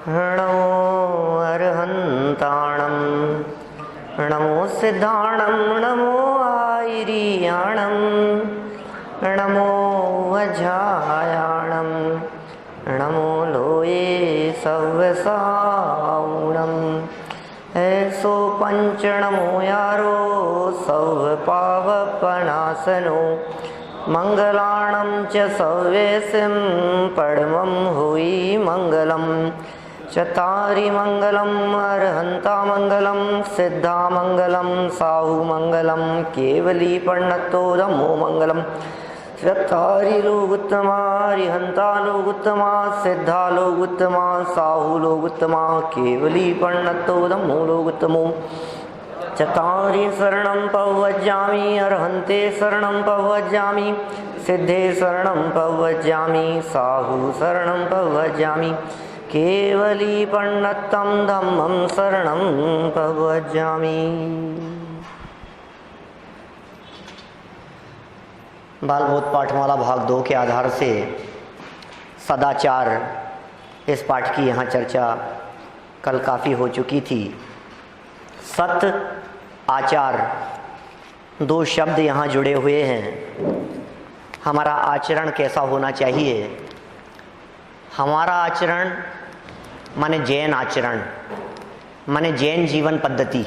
नमो अर्हन्ताणं नमो सिद्धाणं नमो आयर्याणं नमो वज्रायाणं नमो लोये सव्यसाऊणं ऐसो पंच नमो यारो सव्यपावपनासनो मंगलाणं च सव्येसिं परमं हुई मंगलम् चतारि मंगलम् अर्हन्ता मंगलम सिद्धा मंगलम साहु मंगलम केवली पर्णतो धम्मो मंगलम चतारि लोगुत्तमा अर्हन्ता लोगुत्तमा सिद्धा लोगुत्तमा साहु लोगुत्तमा केवली पर्णतो धम्मो लोगुत्तमो चतारि शरणं पवज्जामि अर्हन्ते शरणं पवज्जामि सिद्धे शरणं पवज्जामि साहु शरणं पवज्जामि केवली पर्णतं धम्मं शरणं पवज्जामि। बालबोध पाठमाला भाग 2 के आधार से सदाचार इस पाठ की यहाँ चर्चा कल काफ़ी हो चुकी थी। सत आचार 2 शब्द यहाँ जुड़े हुए हैं। हमारा आचरण कैसा होना चाहिए? हमारा आचरण माने जैन आचरण, माने जैन जीवन पद्धति।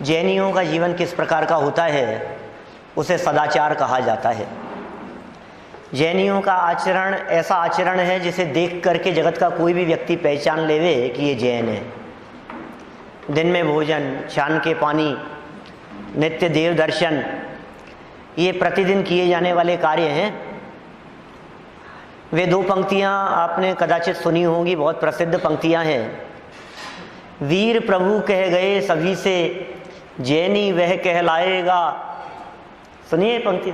जैनियों का जीवन किस प्रकार का होता है उसे सदाचार कहा जाता है। जैनियों का आचरण ऐसा आचरण है जिसे देख करके जगत का कोई भी व्यक्ति पहचान लेवे कि ये जैन है। दिन में भोजन, शान के पानी, नित्य देव दर्शन, ये प्रतिदिन किए जाने वाले कार्य हैं। वे 2 पंक्तियां आपने कदाचित सुनी होंगी, बहुत प्रसिद्ध पंक्तियां हैं। वीर प्रभु कह गए सभी से, जैनी वह कहलाएगा। सुनिए पंक्ति,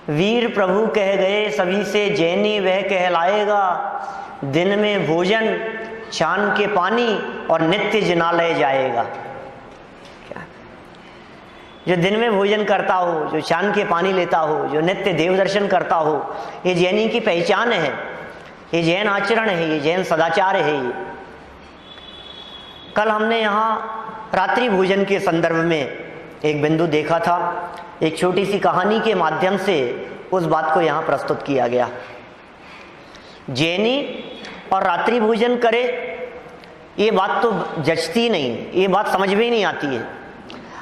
वीर प्रभु कह गए सभी से, जैनी वह कहलाएगा। दिन में भोजन, छान के पानी और नित्य जिनालय जाएगा। क्या? जो दिन में भोजन करता हो, जो छान के पानी लेता हो, जो नित्य देव दर्शन करता हो, ये जैनी की पहचान है, ये जैन आचरण है, ये जैन सदाचार है। ये कल हमने यहाँ रात्रि भोजन के संदर्भ में एक बिंदु देखा था। एक छोटी सी कहानी के माध्यम से उस बात को यहाँ प्रस्तुत किया गया। जैनी और रात्रि भोजन करे ये बात तो जचती नहीं, ये बात समझ में ही नहीं आती है।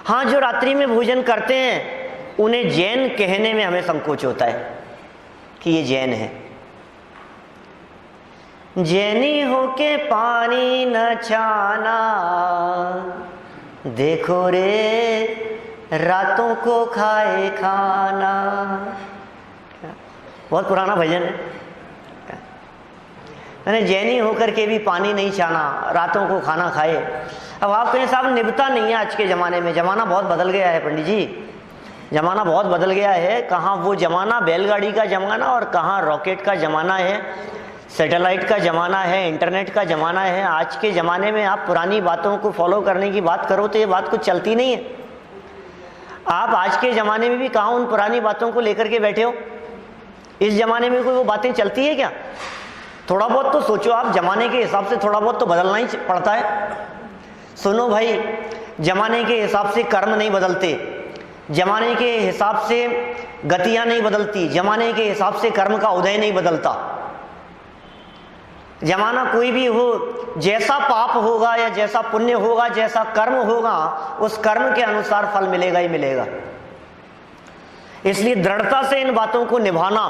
हाँ, जो रात्रि में भोजन करते हैं उन्हें जैन कहने में हमें संकोच होता है कि ये जैन है। जैनी होके पानी न छाना, देखो रे रातों को खाए खाना। बहुत पुराना भजन है। मैंने जैनी होकर के भी पानी नहीं छाना, रातों को खाना खाए। अब आप कहें साहब निभता नहीं है आज के ज़माने में। ज़माना बहुत बदल गया है पंडित जी, ज़माना बहुत बदल गया है। कहाँ वो ज़माना बैलगाड़ी का ज़माना और कहाँ रॉकेट का ज़माना है, सैटेलाइट का ज़माना है, इंटरनेट का ज़माना है। आज के ज़माने में आप पुरानी बातों को फॉलो करने की बात करो तो ये बात कुछ चलती नहीं है। आप आज के ज़माने में भी कहाँ उन पुरानी बातों को लेकर के बैठे हो? इस ज़माने में कोई वो बातें चलती है क्या? थोड़ा बहुत तो सोचो आप, ज़माने के हिसाब से थोड़ा बहुत तो बदलना ही पड़ता है। सुनो भाई, ज़माने के हिसाब से कर्म नहीं बदलते, ज़माने के हिसाब से गतियाँ नहीं बदलती, ज़माने के हिसाब से कर्म का उदय नहीं बदलता। ज़माना कोई भी हो, जैसा पाप होगा या जैसा पुण्य होगा, जैसा कर्म होगा, उस कर्म के अनुसार फल मिलेगा ही मिलेगा। इसलिए दृढ़ता से इन बातों को निभाना,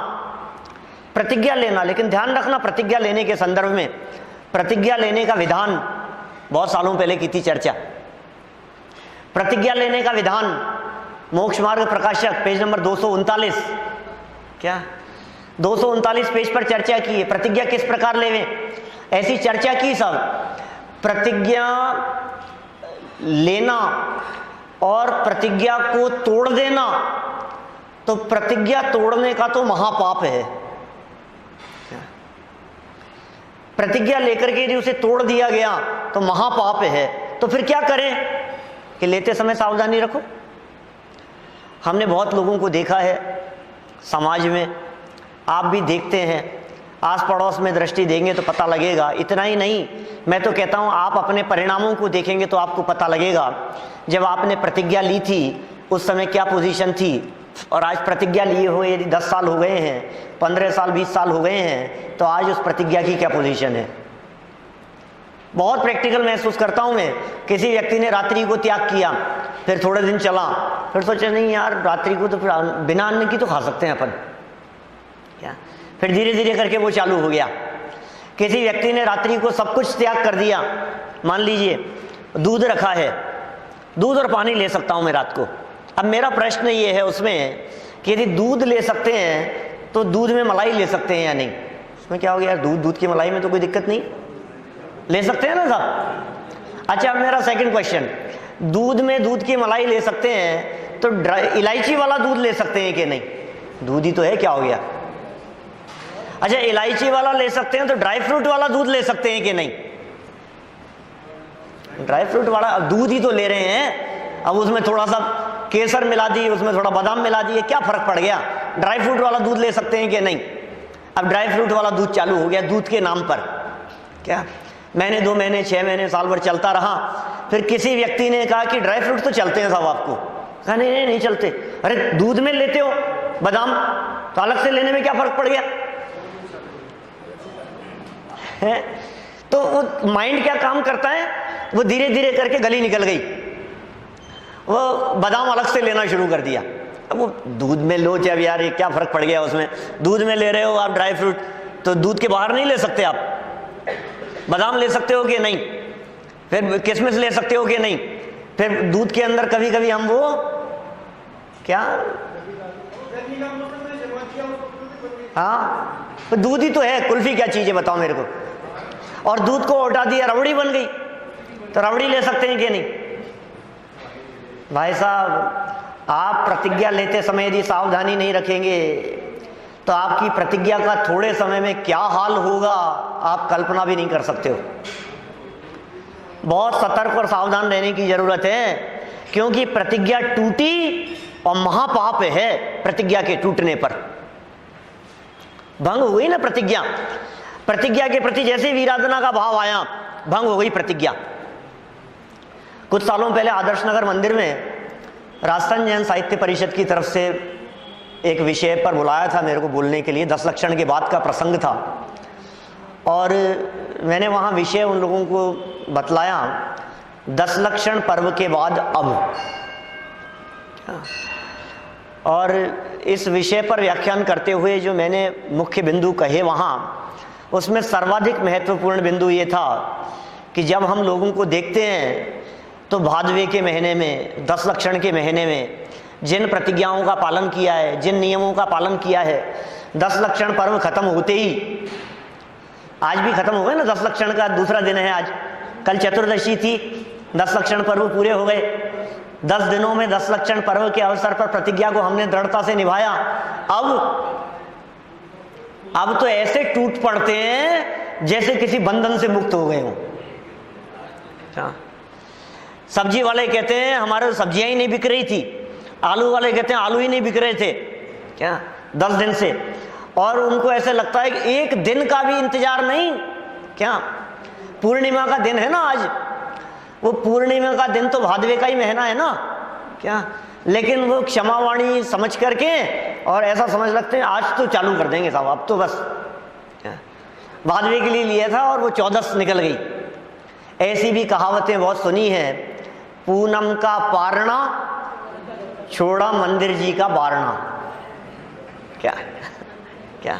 प्रतिज्ञा लेना। लेकिन ध्यान रखना, प्रतिज्ञा लेने के संदर्भ में प्रतिज्ञा लेने का विधान बहुत सालों पहले की थी चर्चा। प्रतिज्ञा लेने का विधान मोक्ष मार्ग प्रकाशक पेज नंबर 239, क्या 239 पेज पर चर्चा की है। प्रतिज्ञा किस प्रकार लेवें, ऐसी चर्चा की सब। प्रतिज्ञा लेना और प्रतिज्ञा को तोड़ देना, तो प्रतिज्ञा तोड़ने का तो महापाप है। प्रतिज्ञा लेकर के यदि उसे तोड़ दिया गया तो महापाप है। तो फिर क्या करें कि लेते समय सावधानी रखो। हमने बहुत लोगों को देखा है समाज में, आप भी देखते हैं, आस पड़ोस में दृष्टि देंगे तो पता लगेगा। इतना ही नहीं, मैं तो कहता हूँ आप अपने परिणामों को देखेंगे तो आपको पता लगेगा। जब आपने प्रतिज्ञा ली थी उस समय क्या पोजीशन थी, और आज प्रतिज्ञा लिए हुए यदि 10 साल हो गए हैं, 15 साल 20 साल हो गए हैं, तो आज उस प्रतिज्ञा की क्या पोजीशन है। बहुत प्रैक्टिकल महसूस करता हूँ मैं। किसी व्यक्ति ने रात्रि को त्याग किया, फिर थोड़े दिन चला, फिर सोचा नहीं यार रात्रि को तो फिर बिना अन्न की तो खा सकते हैं अपन, क्या, फिर धीरे धीरे करके वो चालू हो गया। किसी व्यक्ति ने रात्रि को सब कुछ त्याग कर दिया, मान लीजिए दूध रखा है, दूध और पानी ले सकता हूँ मैं रात को। अब मेरा प्रश्न ये है उसमें कि यदि दूध ले सकते हैं तो दूध में मलाई ले सकते हैं या नहीं। उसमें क्या हो गया यार, दूध की मलाई में तो कोई दिक्कत नहीं, ले सकते हैं ना साहब। अच्छा, अब मेरा सेकंड क्वेश्चन, दूध में दूध की मलाई ले सकते हैं तो इलायची वाला दूध ले सकते हैं कि नहीं, दूध ही तो है, क्या हो गया। अच्छा, इलायची वाला ले सकते हैं तो ड्राई फ्रूट वाला दूध ले सकते हैं कि नहीं, ड्राई फ्रूट वाला, अब दूध ही तो ले रहे हैं, अब उसमें थोड़ा सा केसर मिला दिए, उसमें थोड़ा बादाम मिला दिए, क्या फर्क पड़ गया। ड्राई फ्रूट वाला दूध ले सकते हैं कि नहीं। अब ड्राई फ्रूट वाला दूध चालू हो गया दूध के नाम पर, क्या महीने 2 महीने 6 महीने साल भर चलता रहा। फिर किसी व्यक्ति ने कहा कि ड्राई फ्रूट तो चलते हैं साहब आपको, कहा नहीं नहीं चलते। अरे दूध में लेते हो बादाम तो अलग से लेने में क्या फर्क पड़ गया है। तो वो माइंड क्या काम करता है, वो धीरे धीरे करके गली निकल गई, वो बादाम अलग से लेना शुरू कर दिया। अब वो दूध में लो चाहे यार, ये क्या फर्क पड़ गया उसमें, दूध में ले रहे हो आप ड्राई फ्रूट, तो दूध के बाहर नहीं ले सकते आप, बादाम ले सकते हो कि नहीं, फिर किशमिश ले सकते हो कि नहीं, फिर दूध के अंदर कभी कभी हम वो क्या, हाँ तो दूध ही तो है, कुल्फी क्या चीज है बताओ मेरे को। और दूध को उठा दिया, रबड़ी बन गई, तो रबड़ी ले सकते हैं कि नहीं। भाई साहब, आप प्रतिज्ञा लेते समय यदि सावधानी नहीं रखेंगे तो आपकी प्रतिज्ञा का थोड़े समय में क्या हाल होगा आप कल्पना भी नहीं कर सकते हो। बहुत सतर्क और सावधान रहने की जरूरत है, क्योंकि प्रतिज्ञा टूटी और महापाप है प्रतिज्ञा के टूटने पर। भंग हो गई ना प्रतिज्ञा, प्रतिज्ञा के प्रति जैसे वीराधना का भाव आया, भंग हो गई प्रतिज्ञा। कुछ सालों पहले आदर्श नगर मंदिर में राजस्थान जैन साहित्य परिषद की तरफ से एक विषय पर बुलाया था मेरे को बोलने के लिए, 10 लक्षण के बाद का प्रसंग था, और मैंने वहाँ विषय उन लोगों को बतलाया, 10 लक्षण पर्व के बाद अब। और इस विषय पर व्याख्यान करते हुए जो मैंने मुख्य बिंदु कहे वहाँ, उसमें सर्वाधिक महत्वपूर्ण बिंदु ये था कि जब हम लोगों को देखते हैं तो भादवे के महीने में, 10 लक्षण के महीने में जिन प्रतिज्ञाओं का पालन किया है, जिन नियमों का पालन किया है, 10 लक्षण पर्व खत्म होते ही, आज भी खत्म हो गए ना, 10 लक्षण का दूसरा दिन है आज, कल चतुर्दशी थी, 10 लक्षण पर्व पूरे हो गए। 10 दिनों में 10 लक्षण पर्व के अवसर पर प्रतिज्ञा को हमने दृढ़ता से निभाया। अब तो ऐसे टूट पड़ते हैं जैसे किसी बंधन से मुक्त हो गए हो। सब्जी वाले कहते हैं हमारे सब्जियां ही नहीं बिक रही थी, आलू वाले कहते हैं आलू ही नहीं बिक रहे थे, क्या 10 दिन से, और उनको ऐसे लगता है कि एक दिन का भी इंतजार नहीं। क्या पूर्णिमा का दिन है ना आज, वो पूर्णिमा का दिन तो भादवे का ही महीना है ना, क्या, लेकिन वो क्षमावाणी समझ करके और ऐसा समझ लगते हैं आज तो चालू कर देंगे साहब, अब तो बस भादवे के लिए लिया था और वो 14 निकल गई। ऐसी भी कहावतें बहुत सुनी हैं, पूनम का पारना छोड़ा मंदिर जी का बारना। क्या क्या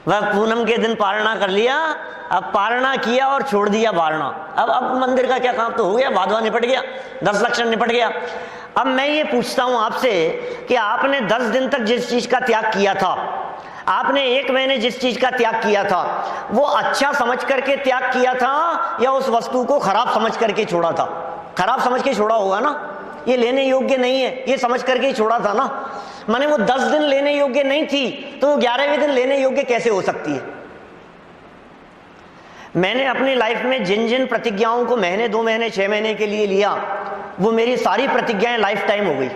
वह पूनम के दिन पारना कर लिया, अब पारना किया और छोड़ दिया बारना। अब मंदिर का क्या काम, तो हो गया, भादवा निपट गया, 10 लक्षण निपट गया। अब मैं ये पूछता हूं आपसे कि आपने 10 दिन तक जिस चीज का त्याग किया था, आपने 1 महीने जिस चीज का त्याग किया था, वो अच्छा समझ करके त्याग किया था या उस वस्तु को खराब समझ करके छोड़ा था? खराब समझ के छोड़ा होगा ना, ये लेने योग्य नहीं है, ये समझ करके ही छोड़ा था ना। माने वो 10 दिन लेने योग्य नहीं थी तो 11वें दिन लेने योग्य कैसे हो सकती है? मैंने अपनी लाइफ में जिन जिन प्रतिज्ञाओं को महीने 2 महीने 6 महीने के लिए लिया, वो मेरी सारी प्रतिज्ञाएं लाइफ टाइम हो गई।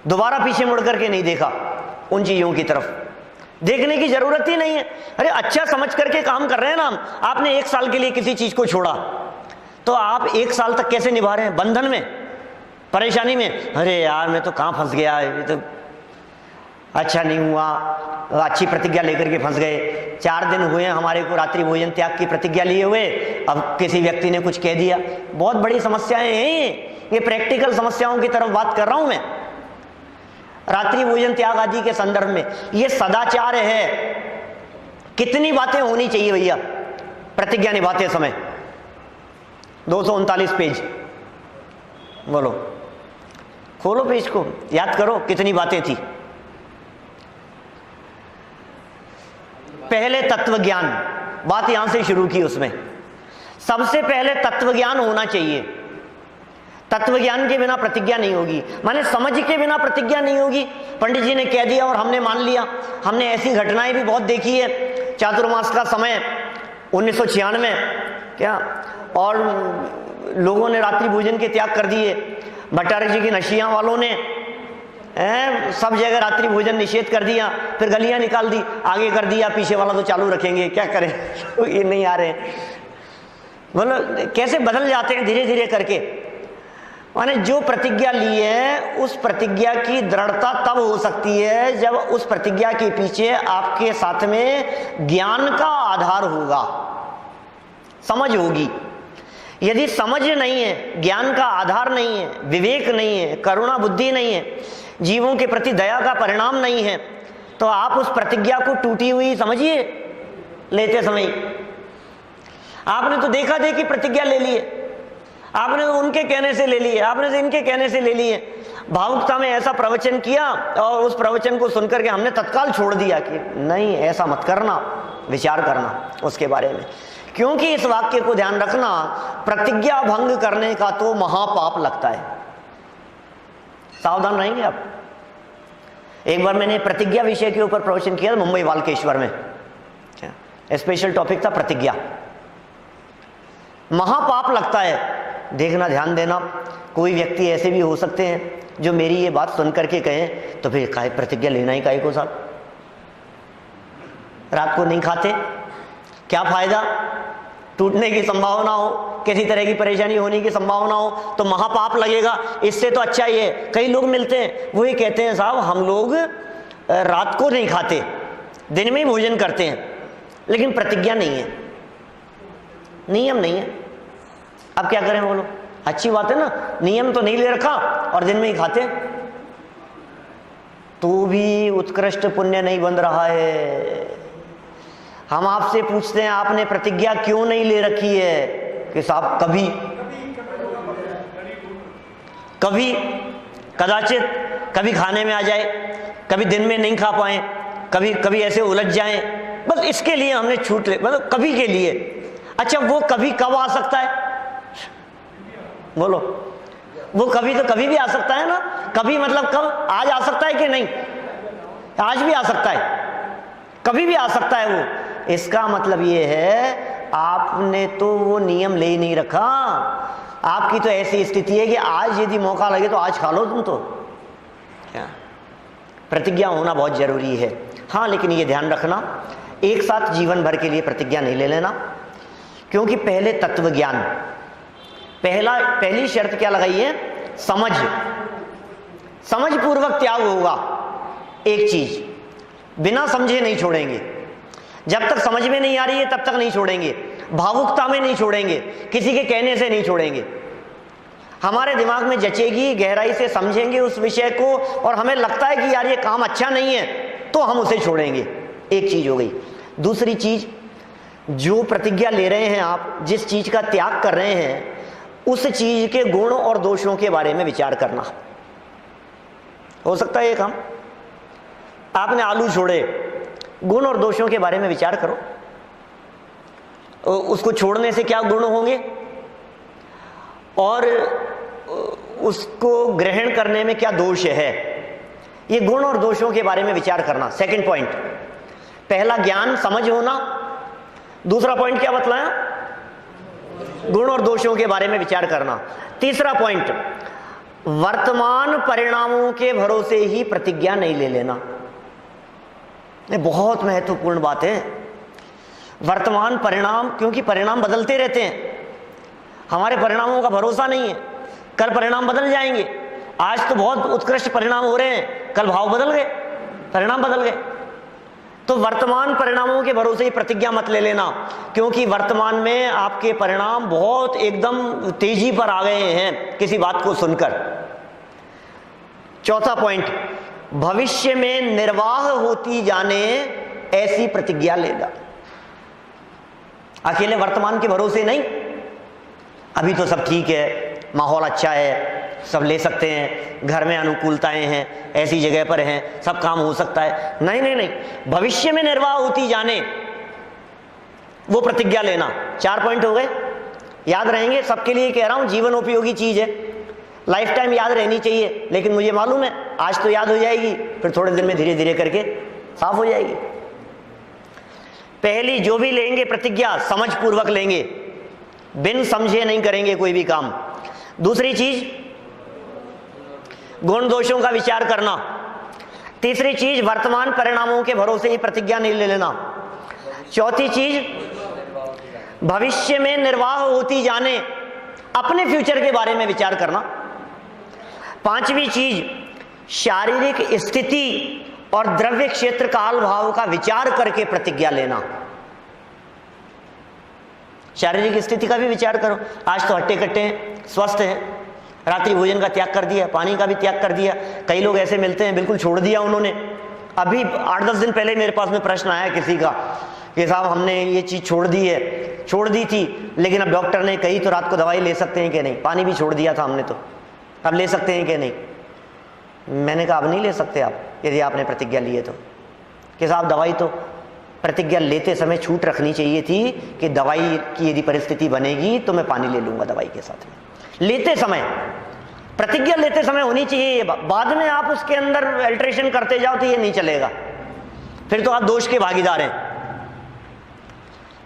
दोबारा पीछे मुड़ करके नहीं देखा उन चीजों की तरफ, देखने की जरूरत ही नहीं है। अरे अच्छा समझ करके काम कर रहे हैं ना हम। आपने 1 साल के लिए किसी चीज को छोड़ा तो आप 1 साल तक कैसे निभा रहे हैं? बंधन में, परेशानी में। अरे यार मैं तो कहाँ फंस गया, ये तो अच्छा नहीं हुआ, अच्छी प्रतिज्ञा लेकर के फंस गए। 4 दिन हुए हमारे को रात्रि भोजन त्याग की प्रतिज्ञा लिए हुए, अब किसी व्यक्ति ने कुछ कह दिया। बहुत बड़ी समस्याएं हैं ये प्रैक्टिकल समस्याओं की तरफ बात कर रहा हूं मैं, रात्रि भोजन त्याग आदि के संदर्भ में। ये सदाचार है। कितनी बातें होनी चाहिए भैया प्रतिज्ञा निभाते समय? 239 पेज, बोलो, खोलो पेज को, याद करो कितनी बातें थी। पहले तत्व ज्ञान, बात यहां से शुरू की। उसमें सबसे पहले तत्व ज्ञान होना चाहिए। तत्व ज्ञान के बिना प्रतिज्ञा नहीं होगी, माने समझ के बिना प्रतिज्ञा नहीं होगी। पंडित जी ने कह दिया और हमने मान लिया। हमने ऐसी घटनाएं भी बहुत देखी है। चातुर्मास का समय 1996 क्या, और लोगों ने रात्रि भोजन के त्याग कर दिए। भट्टारक जी की नशियां वालों ने सब जगह रात्रि भोजन निषेध कर दिया, फिर गलियां निकाल दी, आगे कर दिया, पीछे वाला तो चालू रखेंगे, क्या करें ये नहीं आ रहे। मतलब कैसे बदल जाते हैं धीरे धीरे करके। माने जो प्रतिज्ञा ली है उस प्रतिज्ञा की दृढ़ता तब हो सकती है जब उस प्रतिज्ञा के पीछे आपके साथ में ज्ञान का आधार होगा, समझ होगी। यदि समझ नहीं है, ज्ञान का आधार नहीं है, विवेक नहीं है, करुणा बुद्धि नहीं है, जीवों के प्रति दया का परिणाम नहीं है, तो आप उस प्रतिज्ञा को टूटी हुई समझिए लेते समय। आपने तो देखा देखी प्रतिज्ञा ले ली है, आपने तो उनके कहने से ले ली है, आपने तो इनके कहने से ले ली है। भावुकता में ऐसा प्रवचन किया और उस प्रवचन को सुनकर के हमने तत्काल छोड़ दिया कि नहीं ऐसा मत करना, विचार करना उसके बारे में। क्योंकि इस वाक्य को ध्यान रखना, प्रतिज्ञा भंग करने का तो महापाप लगता है। सावधान रहेंगे आप। एक बार मैंने प्रतिज्ञा विषय के ऊपर प्रवचन किया मुंबई वालकेश्वर में, स्पेशल टॉपिक था प्रतिज्ञा। महापाप लगता है। देखना, ध्यान देना, कोई व्यक्ति ऐसे भी हो सकते हैं जो मेरी ये बात सुन करके कहें तो फिर काहे प्रतिज्ञा लेना ही काहे को साहब, रात को नहीं खाते, क्या फायदा, टूटने की संभावना हो, किसी तरह की परेशानी होने की संभावना हो तो महापाप लगेगा। इससे तो अच्छा ये, कई लोग मिलते हैं वो ये कहते हैं साहब हम लोग रात को नहीं खाते, दिन में ही भोजन करते हैं, लेकिन प्रतिज्ञा नहीं है, नियम नहीं है। अब क्या करें बोलो? अच्छी बात है ना, नियम तो नहीं ले रखा और दिन में ही खाते, तो भी उत्कृष्ट पुण्य नहीं बन रहा है। हम आपसे पूछते हैं आपने प्रतिज्ञा क्यों नहीं ले रखी है कि साहब कभी कभी कदाचित कभी खाने में आ जाए, कभी दिन में नहीं खा पाए, कभी कभी ऐसे उलझ जाएं, बस इसके लिए हमने छूट ले, मतलब कभी के लिए। अच्छा वो कभी कब आ सकता है बोलो? वो कभी तो कभी भी आ सकता है ना। कभी मतलब कब? आज आ सकता है कि नहीं? आज भी आ सकता है, कभी भी आ सकता है वो। इसका मतलब ये है आपने तो वो नियम ले ही नहीं रखा। आपकी तो ऐसी स्थिति है कि आज यदि मौका लगे तो आज खा लो तुम तो। क्या प्रतिज्ञा होना बहुत जरूरी है। हाँ, लेकिन ये ध्यान रखना एक साथ जीवन भर के लिए प्रतिज्ञा नहीं ले लेना, क्योंकि पहले तत्व ज्ञान, पहली शर्त क्या लगाई है? समझ, समझ पूर्वक त्याग होगा। एक चीज बिना समझे नहीं छोड़ेंगे, जब तक समझ में नहीं आ रही है तब तक नहीं छोड़ेंगे, भावुकता में नहीं छोड़ेंगे, किसी के कहने से नहीं छोड़ेंगे। हमारे दिमाग में जचेगी, गहराई से समझेंगे उस विषय को और हमें लगता है कि यार ये काम अच्छा नहीं है तो हम उसे छोड़ेंगे। एक चीज हो गई। दूसरी चीज, जो प्रतिज्ञा ले रहे हैं आप, जिस चीज का त्याग कर रहे हैं, उस चीज के गुण और दोषों के बारे में विचार करना। हो सकता है ये काम, आपने आलू छोड़े, गुण और दोषों के बारे में विचार करो। उसको छोड़ने से क्या गुण होंगे और उसको ग्रहण करने में क्या दोष है, ये गुण और दोषों के बारे में विचार करना। सेकंड पॉइंट, पहला ज्ञान समझ होना, दूसरा पॉइंट क्या बतलाया? गुण और दोषों के बारे में विचार करना। तीसरा पॉइंट, वर्तमान परिणामों के भरोसे ही प्रतिज्ञा नहीं ले लेना। ये बहुत महत्वपूर्ण बात है। वर्तमान परिणाम, क्योंकि परिणाम बदलते रहते हैं, हमारे परिणामों का भरोसा नहीं है, कल परिणाम बदल जाएंगे। आज तो बहुत उत्कृष्ट परिणाम हो रहे हैं, कल भाव बदल गए, परिणाम बदल गए। तो वर्तमान परिणामों के भरोसे ही प्रतिज्ञा मत ले लेना, क्योंकि वर्तमान में आपके परिणाम बहुत एकदम तेजी पर आ गए हैं किसी बात को सुनकर। चौथा पॉइंट, भविष्य में निर्वाह होती जाने ऐसी प्रतिज्ञा लेना। अकेले वर्तमान के भरोसे नहीं, अभी तो सब ठीक है, माहौल अच्छा है, सब ले सकते हैं, घर में अनुकूलताएं हैं, ऐसी जगह पर हैं, सब काम हो सकता है। नहीं नहीं नहीं, भविष्य में निर्वाह होती जाने वो प्रतिज्ञा लेना। 4 पॉइंट हो गए, याद रहेंगे, सबके लिए कह रहा हूं, जीवन उपयोगी चीज है, लाइफ टाइम याद रहनी चाहिए। लेकिन मुझे मालूम है आज तो याद हो जाएगी, फिर थोड़े दिन में धीरे धीरे करके साफ हो जाएगी। पहली, जो भी लेंगे प्रतिज्ञा समझ पूर्वक लेंगे, बिन समझे नहीं करेंगे कोई भी काम। दूसरी चीज, गुण दोषों का विचार करना। तीसरी चीज, वर्तमान परिणामों के भरोसे ही प्रतिज्ञा नहीं ले लेना। चौथी चीज, भविष्य में निर्वाह होती जाने अपने फ्यूचर के बारे में विचार करना। पांचवी चीज, शारीरिक स्थिति और द्रव्य क्षेत्र काल भाव का विचार करके प्रतिज्ञा लेना। शारीरिक स्थिति का भी विचार करो, आज तो हट्टे कट्टे हैं, स्वस्थ हैं, रात्रि भोजन का त्याग कर दिया, पानी का भी त्याग कर दिया। कई लोग ऐसे मिलते हैं बिल्कुल छोड़ दिया उन्होंने। अभी 8-10 दिन पहले मेरे पास में प्रश्न आया किसी का कि साहब हमने ये चीज छोड़ दी है, छोड़ दी थी, लेकिन अब डॉक्टर ने कही तो रात को दवाई ले सकते हैं कि नहीं, पानी भी छोड़ दिया था हमने, तो अब ले सकते हैं कि नहीं। मैंने कहा अब नहीं ले सकते आप, यदि आपने प्रतिज्ञा ली है तो। कि साहब दवाई तो प्रतिज्ञा लेते समय छूट रखनी चाहिए थी कि दवाई की यदि परिस्थिति बनेगी तो मैं पानी ले लूंगा दवाई के साथ में। लेते समय, प्रतिज्ञा लेते समय होनी चाहिए ये। बाद में आप उसके अंदर अल्टरेशन करते जाओ तो ये नहीं चलेगा, फिर तो आप दोष के भागीदार हैं।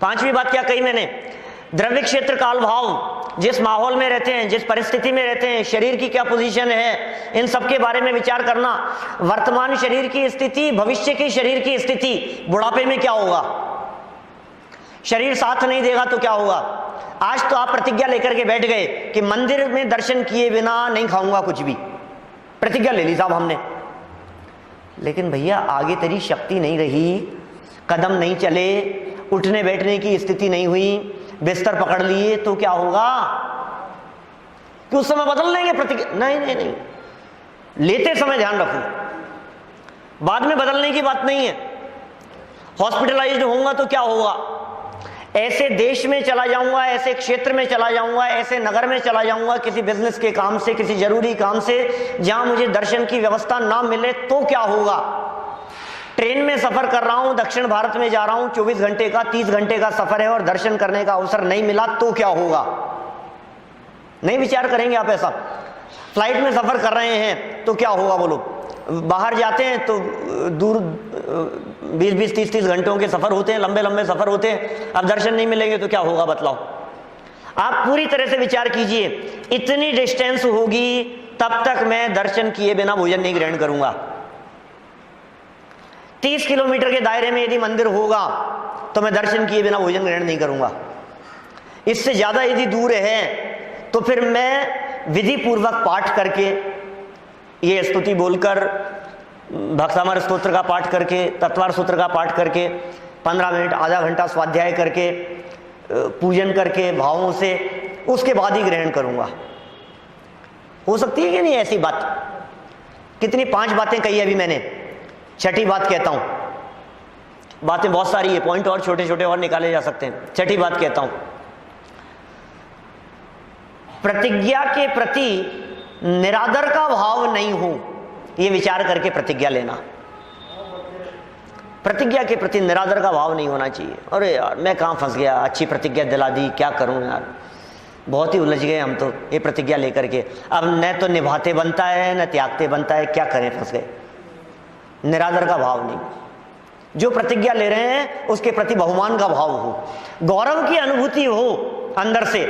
पांचवी बात क्या कही मैंने, द्रव्य क्षेत्र काल भाव, जिस माहौल में रहते हैं, जिस परिस्थिति में रहते हैं, शरीर की क्या पोजीशन है, इन सब के बारे में विचार करना। वर्तमान शरीर की स्थिति, भविष्य की शरीर की स्थिति, बुढ़ापे में क्या होगा, शरीर साथ नहीं देगा तो क्या होगा। आज तो आप प्रतिज्ञा लेकर के बैठ गए कि मंदिर में दर्शन किए बिना नहीं खाऊंगा कुछ भी, प्रतिज्ञा ले ली साहब हमने, लेकिन भैया आगे तेरी शक्ति नहीं रही, कदम नहीं चले, उठने बैठने की स्थिति नहीं हुई, बिस्तर पकड़ लिए तो क्या होगा, कि उस समय बदल लेंगे प्रतिज्ञा। नहीं नहीं नहीं, लेते समय ध्यान रखो, बाद में बदलने की बात नहीं है। हॉस्पिटलाइज्ड होऊंगा तो क्या होगा, ऐसे देश में चला जाऊंगा, ऐसे क्षेत्र में चला जाऊंगा, ऐसे नगर में चला जाऊंगा किसी बिजनेस के काम से, किसी जरूरी काम से, जहां मुझे दर्शन की व्यवस्था ना मिले तो क्या होगा। ट्रेन में सफर कर रहा हूं, दक्षिण भारत में जा रहा हूं, 24 घंटे का 30 घंटे का सफर है और दर्शन करने का अवसर नहीं मिला तो क्या होगा। नहीं विचार करेंगे आप ऐसा। फ्लाइट में सफर कर रहे हैं तो क्या होगा बोलो, बाहर जाते हैं तो दूर 20-20, 30-30 घंटों के सफर होते हैं, लंबे लंबे सफर होते हैं, अब दर्शन नहीं मिलेंगे तो क्या होगा बतलाओ। आप पूरी तरह से विचार कीजिए, इतनी डिस्टेंस होगी तब तक मैं दर्शन किए बिना भोजन नहीं ग्रहण करूंगा। 30 किलोमीटर के दायरे में यदि मंदिर होगा तो मैं दर्शन किए बिना भोजन ग्रहण नहीं करूंगा। इससे ज्यादा यदि दूर है तो फिर मैं विधि पूर्वक पाठ करके, ये स्तुति बोलकर, भक्तामर स्तोत्र का पाठ करके, तत्वार सूत्र का पाठ करके, 15 मिनट आधा घंटा स्वाध्याय करके, पूजन करके भावों से, उसके बाद ही ग्रहण करूंगा। हो सकती है कि नहीं ऐसी बात। कितनी 5 बातें कही अभी मैंने, छठी बात कहता हूं। बातें बहुत सारी है, पॉइंट और छोटे छोटे और निकाले जा सकते हैं। छठी बात कहता हूं, प्रतिज्ञा के प्रति निरादर का भाव नहीं हो, यह विचार करके प्रतिज्ञा लेना। प्रतिज्ञा के प्रति निरादर का भाव नहीं होना चाहिए। अरे यार मैं कहां फंस गया, अच्छी प्रतिज्ञा दिला दी, क्या करूं यार, बहुत ही उलझ गए हम तो ये प्रतिज्ञा लेकर के। अब न तो निभाते बनता है न त्यागते बनता है, क्या करें, फंस गए। निरादर का भाव नहीं, जो प्रतिज्ञा ले रहे हैं उसके प्रति बहुमान का भाव हो, गौरव की अनुभूति हो अंदर से,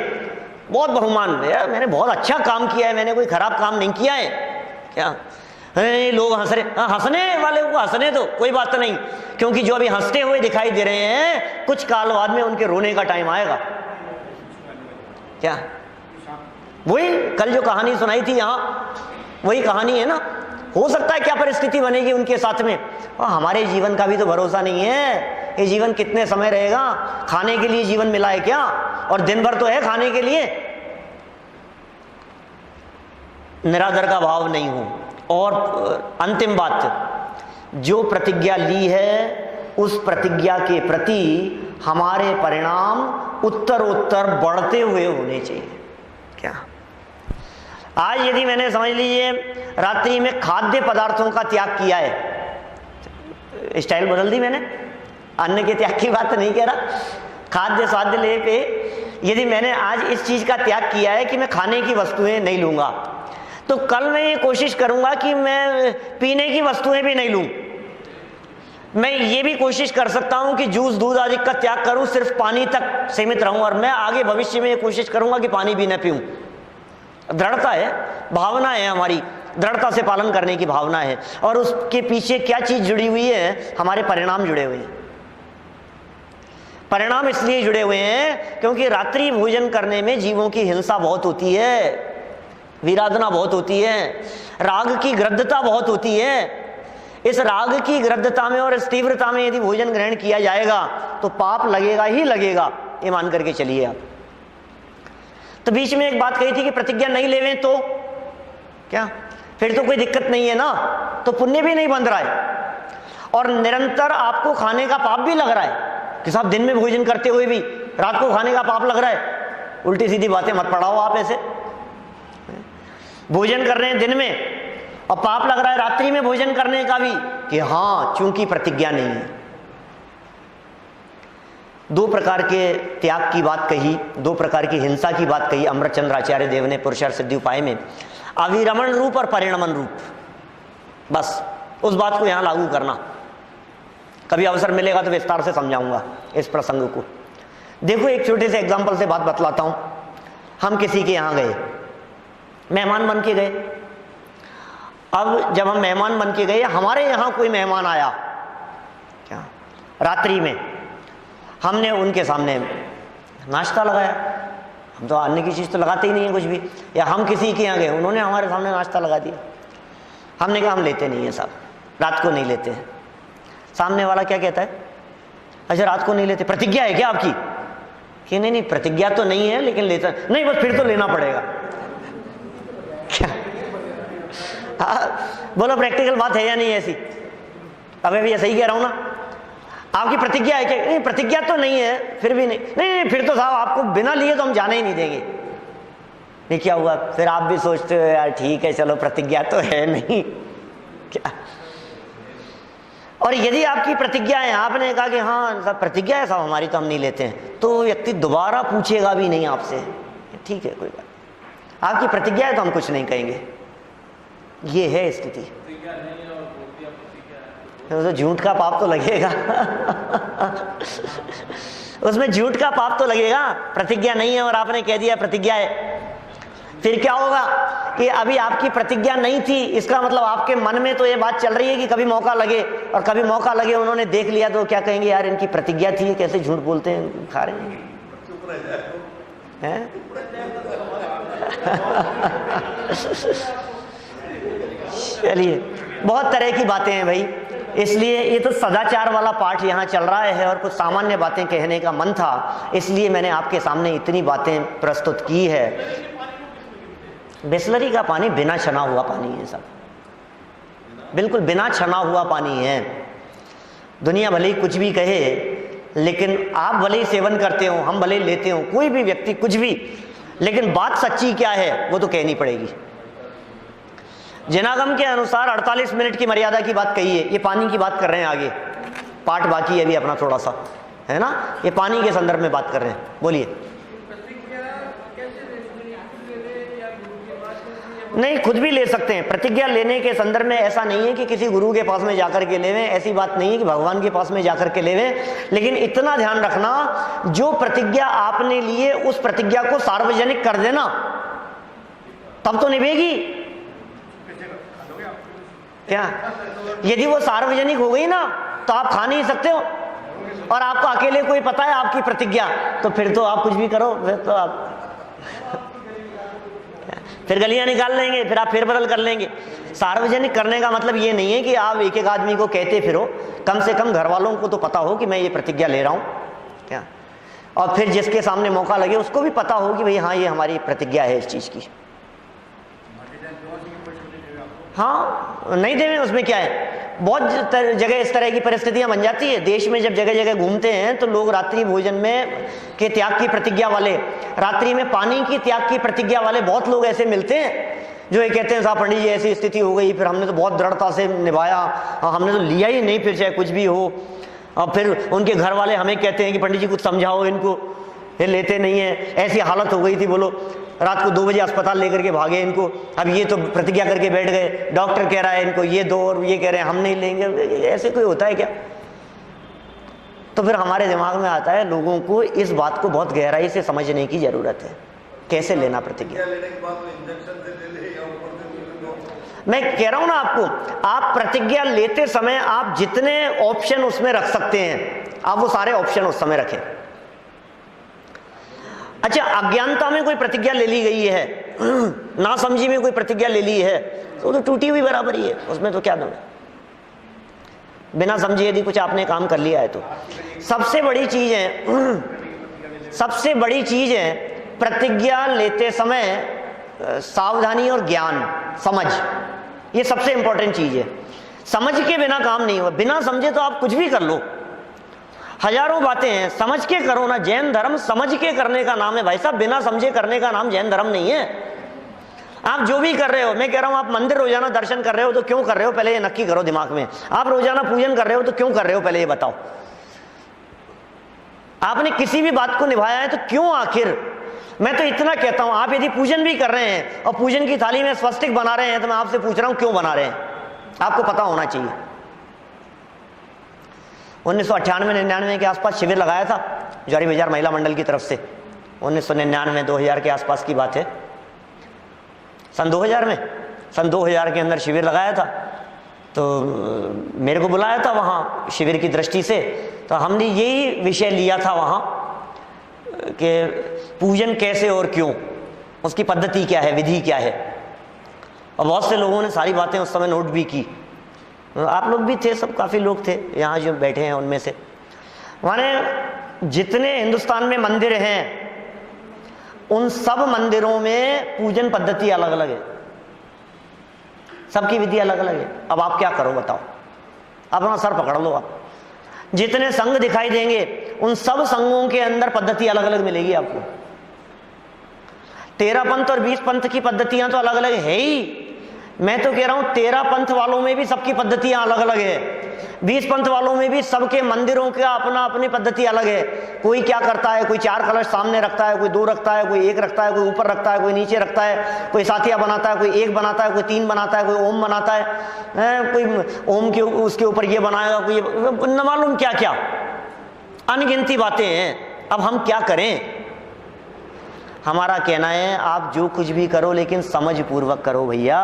बहुत बहुमान, यार मैंने बहुत अच्छा काम किया है, मैंने कोई खराब काम नहीं किया है क्या, अरे लोग हंस रहे, हाँ हंसने वाले को हंसने दो, कोई बात नहीं, क्योंकि जो अभी हंसते हुए दिखाई दे रहे हैं कुछ काल बाद में उनके रोने का टाइम आएगा। क्या वही कल जो कहानी सुनाई थी यहाँ, वही कहानी है ना। हो सकता है क्या परिस्थिति बनेगी उनके साथ में, और हमारे जीवन का भी तो भरोसा नहीं है, ये जीवन कितने समय रहेगा, खाने के लिए जीवन मिला है क्या, और दिन भर तो है खाने के लिए। निरादर का भाव नहीं हो। और अंतिम बात, जो प्रतिज्ञा ली है उस प्रतिज्ञा के प्रति हमारे परिणाम उत्तरोत्तर बढ़ते हुए होने चाहिए। क्या आज यदि मैंने समझ लीजिए रात्रि में खाद्य पदार्थों का त्याग किया है, स्टाइल बदल दी मैंने, अन्न के त्याग की बात नहीं कह रहा, खाद्य स्वाद्य ले पे यदि मैंने आज इस चीज का त्याग किया है कि मैं खाने की वस्तुएं नहीं लूंगा, तो कल मैं ये कोशिश करूंगा कि मैं पीने की वस्तुएं भी नहीं लूं। मैं ये भी कोशिश कर सकता हूं कि जूस दूध आदि का त्याग करूं, सिर्फ पानी तक सीमित रहूं, और मैं आगे भविष्य में ये कोशिश करूंगा कि पानी भी न पीऊं। दृढ़ता है, भावना है, हमारी दृढ़ता से पालन करने की भावना है, और उसके पीछे क्या चीज जुड़ी हुई है, हमारे परिणाम जुड़े हुए हैं। परिणाम इसलिए जुड़े हुए हैं क्योंकि रात्रि भोजन करने में जीवों की हिंसा बहुत होती है, विराधना बहुत होती है, राग की ग्रद्धता बहुत होती है। इस राग की ग्रद्धता में और इस तीव्रता में यदि भोजन ग्रहण किया जाएगा तो पाप लगेगा ही लगेगा, ये मान करके चलिए आप। तो बीच में एक बात कही थी कि प्रतिज्ञा नहीं लेवें तो क्या, फिर तो कोई दिक्कत नहीं है ना, तो पुण्य भी नहीं बन रहा है और निरंतर आपको खाने का पाप भी लग रहा है कि साहब दिन में भोजन करते हुए भी रात को खाने का पाप लग रहा है। उल्टी सीधी बातें मत पढ़ाओ आप ऐसे। भोजन कर रहे हैं दिन में और पाप लग रहा है रात्रि में भोजन करने का भी, कि हाँ चूंकि प्रतिज्ञा नहीं है। दो प्रकार के त्याग की बात कही, दो प्रकार की हिंसा की बात कही अमृतचंद्र आचार्य देव ने पुरुषार्थ सिद्धि उपाय में, अविरमण रूप और परिणमन रूप। बस उस बात को यहां लागू करना, कभी अवसर मिलेगा तो विस्तार से समझाऊंगा इस प्रसंग को। देखो एक छोटे से एग्जांपल से बात बतलाता हूं। हम किसी के यहां गए, मेहमान बन के गए। अब जब हम मेहमान बन के गए, हमारे यहां कोई मेहमान आया क्या रात्रि में, हमने उनके सामने नाश्ता लगाया। हम तो अन्न की चीज तो लगाते ही नहीं है कुछ भी, या हम किसी के यहाँ गए, उन्होंने हमारे सामने नाश्ता लगा दिया। हमने कहा हम लेते नहीं है साहब, रात को नहीं लेते हैं। सामने वाला क्या कहता है, अच्छा रात को नहीं लेते, प्रतिज्ञा है क्या आपकी? कि नहीं नहीं प्रतिज्ञा तो नहीं है लेकिन लेता नहीं, बस फिर तो लेना पड़ेगा। क्या बोलो प्रैक्टिकल बात है या नहीं ऐसी? अब भी सही कह रहा हूं ना, आपकी प्रतिज्ञा है क्या? नहीं प्रतिज्ञा तो नहीं है, फिर भी नहीं, नहीं फिर तो साहब आपको बिना लिए तो हम जाने ही नहीं देंगे। नहीं क्या हुआ फिर? आप भी सोचते हो यार ठीक है चलो प्रतिज्ञा तो है नहीं क्या। और यदि आपकी प्रतिज्ञा है, आपने कहा कि हाँ सब प्रतिज्ञा है साहब हमारी तो हम नहीं लेते हैं, तो व्यक्ति दोबारा पूछेगा भी नहीं आपसे, ठीक है कोई बात, आपकी प्रतिज्ञा है तो हम कुछ नहीं कहेंगे। ये है स्थिति। तो झूठ का पाप तो लगेगा उसमें झूठ का पाप तो लगेगा। प्रतिज्ञा नहीं है और आपने कह दिया प्रतिज्ञा है, फिर क्या होगा कि अभी आपकी प्रतिज्ञा नहीं थी, इसका मतलब आपके मन में तो ये बात चल रही है कि कभी मौका लगे, और कभी मौका लगे उन्होंने देख लिया तो क्या कहेंगे, यार इनकी प्रतिज्ञा थी, कैसे झूठ बोलते हैं, खा रहे हैं चलिए बहुत तरह की बातें हैं भाई, इसलिए ये तो सदाचार वाला पाठ यहाँ चल रहा है और कुछ सामान्य बातें कहने का मन था, इसलिए मैंने आपके सामने इतनी बातें प्रस्तुत की है। बिसलरी का पानी बिना छना हुआ पानी है सब, बिल्कुल बिना छना हुआ पानी है। दुनिया भले ही कुछ भी कहे, लेकिन आप भले ही सेवन करते हो, हम भले ही लेते हो, कोई भी व्यक्ति कुछ भी, लेकिन बात सच्ची क्या है वो तो कहनी पड़ेगी। जनागम के अनुसार 48 मिनट की मर्यादा की बात कही है। ये पानी की बात कर रहे हैं, आगे पाठ बाकी है अभी अपना थोड़ा सा, है ना, ये पानी के संदर्भ में बात कर रहे हैं। बोलिए। नहीं खुद भी ले सकते हैं। प्रतिज्ञा लेने के संदर्भ में ऐसा नहीं है कि किसी गुरु के पास में जाकर के लेवें, ऐसी बात नहीं है कि भगवान के पास में जाकर के लेवें, लेकिन इतना ध्यान रखना जो प्रतिज्ञा आपने लिए उस प्रतिज्ञा को सार्वजनिक कर देना, तब तो निभेगी। क्या? यदि वो सार्वजनिक हो गई ना तो आप खा नहीं सकते हो, और आपको अकेले कोई पता है आपकी प्रतिज्ञा, तो फिर तो आप कुछ भी करो, फिर तो आप फिर गलियां निकाल लेंगे, फिर आप फेरबदल कर लेंगे। सार्वजनिक करने का मतलब ये नहीं है कि आप एक एक आदमी को कहते फिरो, कम से कम घर वालों को तो पता हो कि मैं ये प्रतिज्ञा ले रहा हूं, क्या? और फिर जिसके सामने मौका लगे उसको भी पता हो कि भाई हाँ ये हमारी प्रतिज्ञा है इस चीज की। हाँ, नहीं देवे उसमें क्या है। बहुत जगह इस तरह की परिस्थितियां बन जाती है देश में, जब जगह जगह घूमते हैं तो लोग रात्रि भोजन में के त्याग की प्रतिज्ञा वाले, रात्रि में पानी की त्याग की प्रतिज्ञा वाले बहुत लोग ऐसे मिलते हैं जो ये कहते हैं साहब पंडित जी ऐसी स्थिति हो गई, फिर हमने तो बहुत दृढ़ता से निभाया, हमने तो लिया ही नहीं, फिर चाहे कुछ भी हो। और फिर उनके घर वाले हमें कहते हैं कि पंडित जी कुछ समझाओ इनको, ये लेते नहीं है, ऐसी हालत हो गई थी, बोलो रात को 2 बजे अस्पताल लेकर के भागे इनको, अब ये तो प्रतिज्ञा करके बैठ गए, डॉक्टर कह रहा है इनको ये दो और ये कह रहे हैं हम नहीं लेंगे। ऐसे कोई होता है क्या? तो फिर हमारे दिमाग में आता है लोगों को इस बात को बहुत गहराई से समझने की जरूरत है, कैसे लेना प्रतिज्ञा। मैं कह रहा हूं ना आपको, आप प्रतिज्ञा लेते समय आप जितने ऑप्शन उसमें रख सकते हैं आप वो सारे ऑप्शन उस समय रखें। अच्छा, अज्ञानता में कोई प्रतिज्ञा ले ली गई है, ना समझी में कोई प्रतिज्ञा ले ली है, तो टूटी हुई बराबर ही है, उसमें तो क्या दम है। बिना समझे यदि कुछ आपने काम कर लिया है तो सबसे बड़ी चीज है, सबसे बड़ी चीज है प्रतिज्ञा लेते समय सावधानी और ज्ञान, समझ, ये सबसे इंपॉर्टेंट चीज है। समझ के बिना काम नहीं हुआ, बिना समझे तो आप कुछ भी कर लो, हजारों बातें हैं, समझ के करो ना। जैन धर्म समझ के करने का नाम है भाई साहब, बिना समझे करने का नाम जैन धर्म नहीं है। आप जो भी कर रहे हो, मैं कह रहा हूं आप मंदिर रोजाना दर्शन कर रहे हो तो क्यों कर रहे हो, पहले ये नक्की करो दिमाग में। आप रोजाना पूजन कर रहे हो तो क्यों कर रहे हो, पहले ये बताओ। आपने किसी भी बात को निभाया है तो क्यों आखिर। मैं तो इतना कहता हूं, आप यदि पूजन भी कर रहे हैं और पूजन की थाली में स्वस्तिक बना रहे हैं तो मैं आपसे पूछ रहा हूं क्यों बना रहे हैं, आपको पता होना चाहिए। 1998-99 के आसपास शिविर लगाया था ज्वारी बाजार महिला मंडल की तरफ से, 1999-2000 के आसपास की बात है। सन 2000 के अंदर शिविर लगाया था, तो मेरे को बुलाया था वहाँ शिविर की दृष्टि से, तो हमने यही विषय लिया था वहाँ कि पूजन कैसे और क्यों, उसकी पद्धति क्या है, विधि क्या है। और बहुत से लोगों ने सारी बातें उस समय नोट भी की, आप लोग भी थे, सब काफ़ी लोग थे यहाँ जो बैठे हैं उनमें से। माने जितने हिंदुस्तान में मंदिर हैं उन सब मंदिरों में पूजन पद्धति अलग अलग है, सबकी विधि अलग अलग है। अब आप क्या करो बताओ, अपना सर पकड़ लो। आप जितने संघ दिखाई देंगे उन सब संघों के अंदर पद्धति अलग अलग मिलेगी आपको। 13 पंथ और 20 पंथ की पद्धतियां तो अलग अलग है ही। मैं तो कह रहा हूं 13 पंथ वालों में भी सबकी पद्धतियां अलग अलग है, 20 पंथ वालों में भी सबके मंदिरों का अपना अपनी पद्धति अलग है। कोई क्या करता है, कोई 4 कलश सामने रखता है, कोई 2 रखता है, कोई 1 रखता है, कोई ऊपर रखता है, कोई नीचे रखता है, कोई साथिया बनाता है, कोई 1 बनाता है, कोई 3 बनाता है, कोई ओम बनाता है, कोई ओम के उसके ऊपर ये बनाएगा, कोई न मालूम क्या क्या, अनगिनती बातें हैं। अब हम क्या करें। हमारा कहना है आप जो कुछ भी करो लेकिन समझ पूर्वक करो भैया।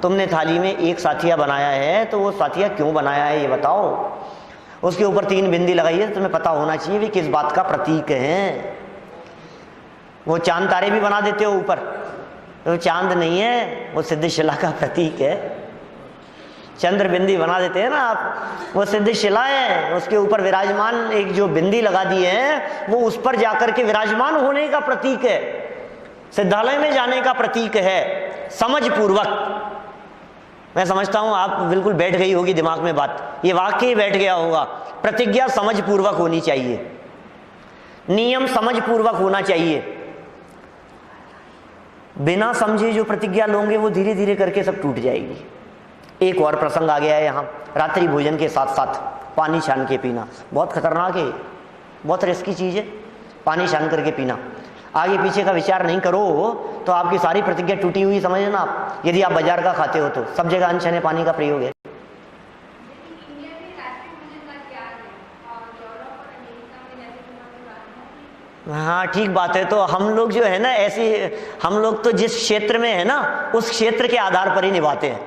तुमने थाली में 1 साथिया बनाया है तो वो साथिया क्यों बनाया है ये बताओ। उसके ऊपर 3 बिंदी लगाई है तो तुम्हें पता होना चाहिए भी किस बात का प्रतीक है। वो चांद तारे भी बना देते हो ऊपर, वो चांद नहीं है, वो सिद्ध शिला का प्रतीक है। चंद्र बिंदी बना देते हैं ना आप, वो सिद्ध शिला है, उसके ऊपर विराजमान एक जो बिंदी लगा दी है वो उस पर जाकर के विराजमान होने का प्रतीक है, सिद्धालय में जाने का प्रतीक है। समझ पूर्वक, मैं समझता हूं आप बिल्कुल बैठ गई होगी दिमाग में बात, ये वाकई बैठ गया होगा। प्रतिज्ञा समझ पूर्वक होनी चाहिए, नियम समझ पूर्वक होना चाहिए। बिना समझे जो प्रतिज्ञा लोगे वो धीरे धीरे करके सब टूट जाएगी। एक और प्रसंग आ गया है यहाँ, रात्रि भोजन के साथ साथ पानी छान के पीना बहुत खतरनाक है, बहुत रिस्की चीज़ है। पानी छान करके पीना, आगे पीछे का विचार नहीं करो तो आपकी सारी प्रतिज्ञा टूटी हुई समझना आप। यदि आप बाजार का खाते हो तो सब जगह अनछने पानी का प्रयोग है। हाँ ठीक बात है, तो हम लोग जो है ना ऐसी, हम लोग तो जिस क्षेत्र में है ना उस क्षेत्र के आधार पर ही निभाते हैं।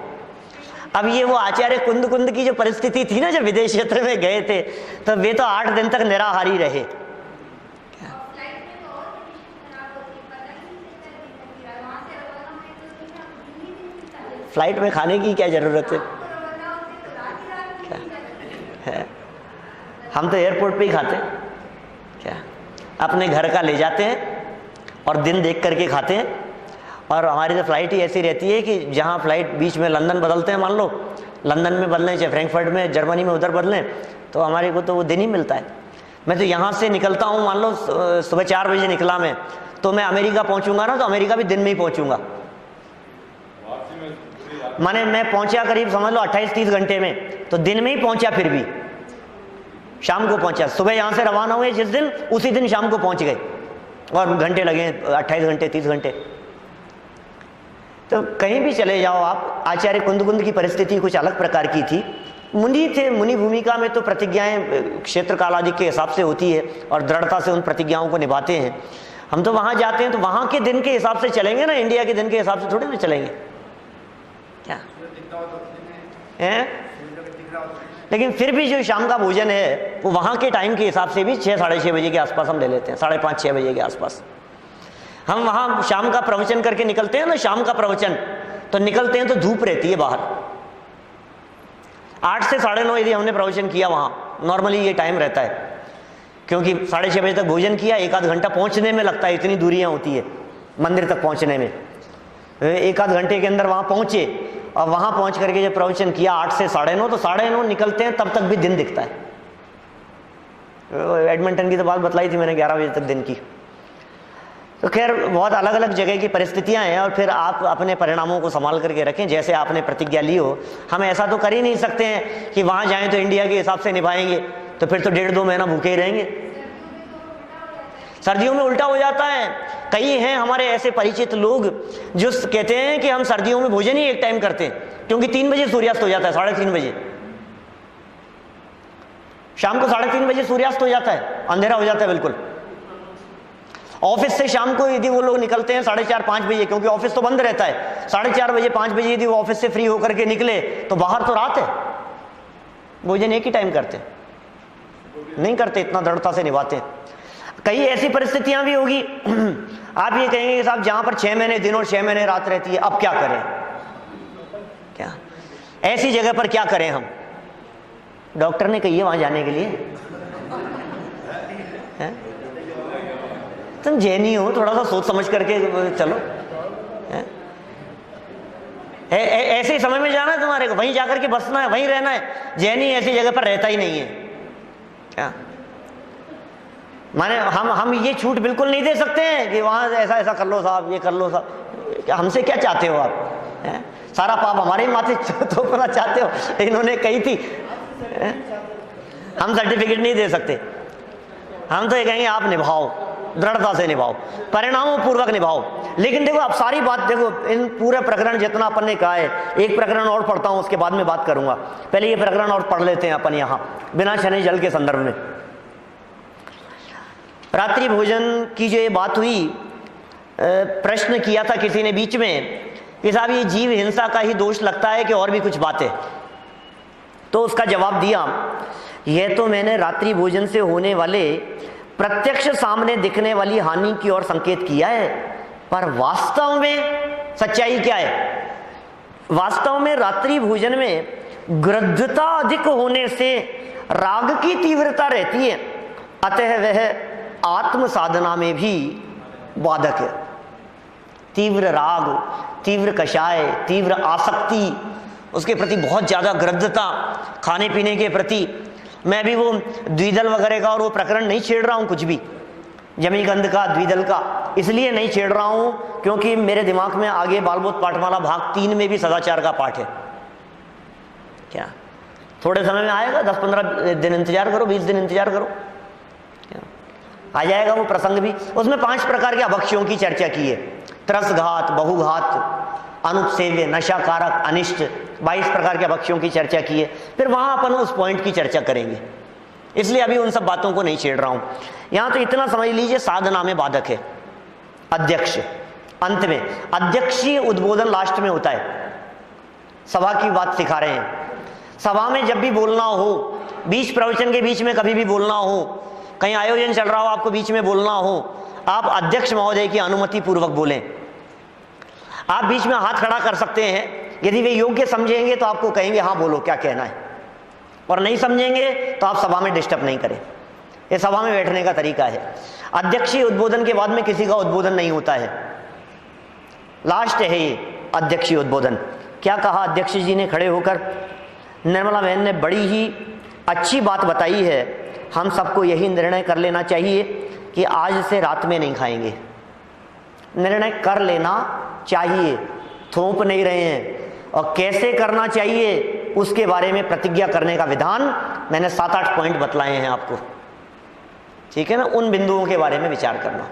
अब ये वो आचार्य कुंद कुंद की जो परिस्थिति थी ना, जब विदेश क्षेत्र में गए थे, तो वे तो 8 दिन तक निराहारी रहे। फ्लाइट में खाने की क्या जरूरत है? हम तो एयरपोर्ट पे ही खाते हैं, क्या अपने घर का ले जाते हैं और दिन देख करके खाते हैं। और हमारी तो फ्लाइट ही ऐसी रहती है कि जहाँ फ्लाइट बीच में लंदन बदलते हैं, मान लो लंदन में बदलें चाहे फ्रैंकफर्ट में, जर्मनी में उधर बदलें, तो हमारे को तो वो दिन ही मिलता है। मैं तो यहाँ से निकलता हूँ, मान लो सुबह 4 बजे निकला मैं, तो मैं अमेरिका पहुँचूंगा ना, तो अमेरिका भी दिन में ही पहुँचूंगा। माने मैं पहुँचा करीब समझ लो 28-30 घंटे में, तो दिन में ही पहुँचा, फिर भी शाम को पहुँचा। सुबह यहाँ से रवाना हुए जिस दिन, उसी दिन शाम को पहुँच गए, और घंटे लगे 28 घंटे 30 घंटे। तो कहीं भी चले जाओ आप, आचार्य कुंद कुंद की परिस्थिति कुछ अलग प्रकार की थी। मुनि थे, मुनि भूमिका में तो प्रतिज्ञाएं क्षेत्र काल आदि के हिसाब से होती है और दृढ़ता से उन प्रतिज्ञाओं को निभाते हैं। हम तो वहाँ जाते हैं तो वहाँ के दिन के हिसाब से चलेंगे ना, इंडिया के दिन के हिसाब से थोड़ी ना चलेंगे, क्या है? लेकिन फिर भी जो शाम का भोजन है वो वहाँ के टाइम के हिसाब से भी 6-6:30 बजे के आसपास हम ले लेते हैं, 5:30-6 बजे के आसपास। हम वहाँ शाम का प्रवचन करके निकलते हैं ना, शाम का प्रवचन, तो निकलते हैं तो धूप रहती है बाहर। 8 से 9:30 यदि हमने प्रवचन किया वहाँ, नॉर्मली ये टाइम रहता है, क्योंकि 6:30 बजे तक भोजन किया, 1-8 घंटा पहुँचने में लगता है, इतनी दूरियाँ होती है मंदिर तक पहुँचने में। 1-8 घंटे के अंदर वहाँ पहुँचे, और वहाँ पहुँच करके जब प्रवचन किया 8 से 9:30, तो 9:30 निकलते हैं, तब तक भी दिन दिखता है। एडमिंटन की तो बात बतलाई थी मैंने, 11 बजे तक दिन की। तो खैर बहुत अलग अलग जगह की परिस्थितियां हैं, और फिर आप अपने परिणामों को संभाल करके रखें जैसे आपने प्रतिज्ञा ली हो। हम ऐसा तो कर ही नहीं सकते हैं कि वहाँ जाएं तो इंडिया के हिसाब से निभाएंगे, तो फिर तो 1.5-2 महीना भूखे ही रहेंगे। सर्दियों में उल्टा हो जाता है। कई हैं हमारे ऐसे परिचित लोग जो कहते हैं कि हम सर्दियों में भोजन ही एक टाइम करते हैं, क्योंकि 3 बजे सूर्यास्त हो जाता है, 3:30 बजे शाम को 3:30 बजे सूर्यास्त हो जाता है, अंधेरा हो जाता है बिल्कुल। ऑफिस से शाम को यदि वो लोग निकलते हैं 4:30-5 बजे, क्योंकि ऑफिस तो बंद रहता है, 4:30 बजे 5 बजे यदि वो ऑफिस से फ्री होकर के निकले, तो बाहर तो रात है, भोजन एक ही टाइम करते नहीं करते, इतना दृढ़ता से निभाते हैं। कई ऐसी परिस्थितियां भी होगी आप ये कहेंगे कि साहब जहां पर 6 महीने दिन और 6 महीने रात रहती है, अब क्या करें? क्या ऐसी जगह पर क्या करें हम? डॉक्टर ने कही है वहां जाने के लिए, है? तुम जैनी हो, थोड़ा सा सोच समझ करके चलो। ऐसे समय में जाना है तुम्हारे को, वहीं जाकर के बसना है, वहीं रहना है। जैनी ऐसी जगह पर रहता ही नहीं है। क्या माने हम ये छूट बिल्कुल नहीं दे सकते हैं कि वहां ऐसा कर लो साहब, ये कर लो साहब। हमसे क्या चाहते हो आप? है? सारा पाप हमारे ही माथे थोपना चाहते हो? इन्होंने कही थी, हम सर्टिफिकेट नहीं दे सकते। हम तो ये कहेंगे आप निभाओ, दृढ़ता से निभाओ, परिणामों पूर्वक निभाओ। लेकिन देखो अब सारी बात देखो, इन पूरे प्रकरण जितना अपन ने कहा है, एक प्रकरण और पढ़ता हूं, उसके बाद में बात करूंगा। पहले ये प्रकरण और पढ़ लेते हैं अपन यहाँ, बिना छने जल के संदर्भ में। रात्रि भोजन की जो ये बात हुई, प्रश्न किया था किसी ने बीच में कि साहब ये जीव हिंसा का ही दोष लगता है कि और भी कुछ बातें? तो उसका जवाब दिया, यह तो मैंने रात्रि भोजन से होने वाले प्रत्यक्ष सामने दिखने वाली हानि की ओर संकेत किया है, पर वास्तव में सच्चाई क्या है? वास्तव में रात्रि भोजन में गृद्धता अधिक होने से राग की तीव्रता रहती है, अतः वह आत्म साधना में भी बाधक है। तीव्र राग, तीव्र कषाय, तीव्र आसक्ति, उसके प्रति बहुत ज्यादा गृद्धता, खाने पीने के प्रति। मैं भी वो द्विदल वगैरह का और वो प्रकरण नहीं छेड़ रहा हूं, कुछ भी जमीगंध का, द्विदल का इसलिए नहीं छेड़ रहा हूं क्योंकि मेरे दिमाग में आगे बालबोध पाठमाला भाग 3 में भी सदाचार का पाठ है। क्या थोड़े समय में आएगा? 10-15 दिन इंतजार करो, 20 दिन इंतजार करो, आ जाएगा वो प्रसंग भी। उसमें 5 प्रकार के अभक्ष्यों की चर्चा की है, त्रसघात, बहुघात, अनुपसेव्य, नशाकारक, अनिष्ट, 22 प्रकार के अभक्ष्यों की चर्चा की है। फिर वहां अपन उस पॉइंट की चर्चा करेंगे, इसलिए अभी उन सब बातों को नहीं छेड़ रहा हूं। यहां तो इतना समझ लीजिए, साधना में बाधक है। अध्यक्ष अंत में, अध्यक्षीय उद्बोधन लास्ट में होता है। सभा की बात सिखा रहे हैं। सभा में जब भी बोलना हो, बीच प्रवचन के बीच में कभी भी बोलना हो, कहीं आयोजन चल रहा हो, आपको बीच में बोलना हो, आप अध्यक्ष महोदय की अनुमति पूर्वक बोलें। आप बीच में हाथ खड़ा कर सकते हैं, यदि वे योग्य समझेंगे तो आपको कहेंगे हाँ बोलो क्या कहना है, और नहीं समझेंगे तो आप सभा में डिस्टर्ब नहीं करें। ये सभा में बैठने का तरीका है। अध्यक्षीय उद्बोधन के बाद में किसी का उद्बोधन नहीं होता है, लास्ट है ये अध्यक्षीय उद्बोधन। क्या कहा अध्यक्ष जी ने खड़े होकर? निर्मला बहन ने बड़ी ही अच्छी बात बताई है। हम सबको यही निर्णय कर लेना चाहिए कि आज से रात में नहीं खाएंगे। निर्णय कर लेना चाहिए, थोप नहीं रहे हैं। और कैसे करना चाहिए उसके बारे में प्रतिज्ञा करने का विधान मैंने 7-8 पॉइंट बतलाए हैं आपको, ठीक है ना। उन बिंदुओं के बारे में विचार करना।